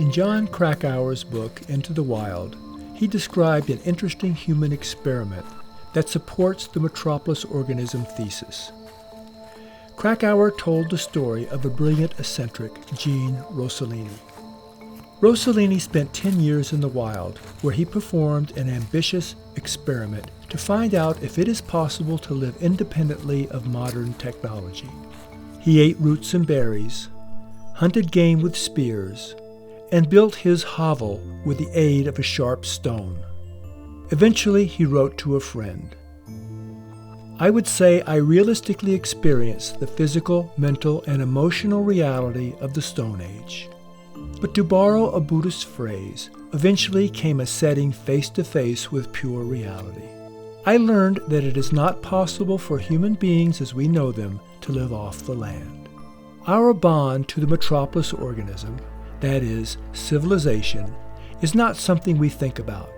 In Jon Krakauer's book, Into the Wild, he described an interesting human experiment that supports the metropolis organism thesis. Krakauer told the story of a brilliant eccentric, Gene Rossellini. Rossellini spent 10 years in the wild, where he performed an ambitious experiment to find out if it is possible to live independently of modern technology. He ate roots and berries, hunted game with spears, and built his hovel with the aid of a sharp stone. Eventually, he wrote to a friend, "I would say I realistically experienced the physical, mental, and emotional reality of the Stone Age. But to borrow a Buddhist phrase, eventually came a setting face-to-face with pure reality. I learned that it is not possible for human beings as we know them to live off the land. Our bond to the metropolis organism, that is, civilization, is not something we think about.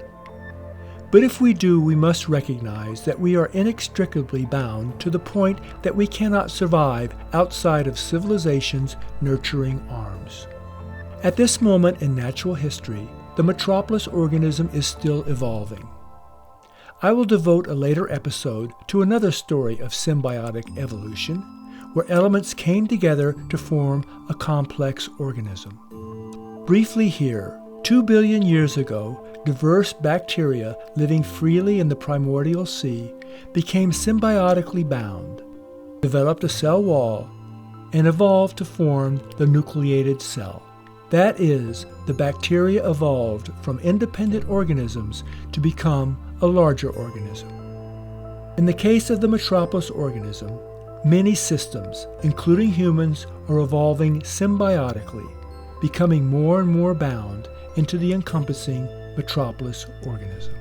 But if we do, we must recognize that we are inextricably bound to the point that we cannot survive outside of civilization's nurturing arms. At this moment in natural history, the metropolis organism is still evolving. I will devote a later episode to another story of symbiotic evolution, where elements came together to form a complex organism. Briefly here, 2 billion years ago, diverse bacteria living freely in the primordial sea became symbiotically bound, developed a cell wall, and evolved to form the nucleated cell. That is, the bacteria evolved from independent organisms to become a larger organism. In the case of the metropolis organism, many systems, including humans, are evolving symbiotically, becoming more and more bound into the encompassing metropolis organism.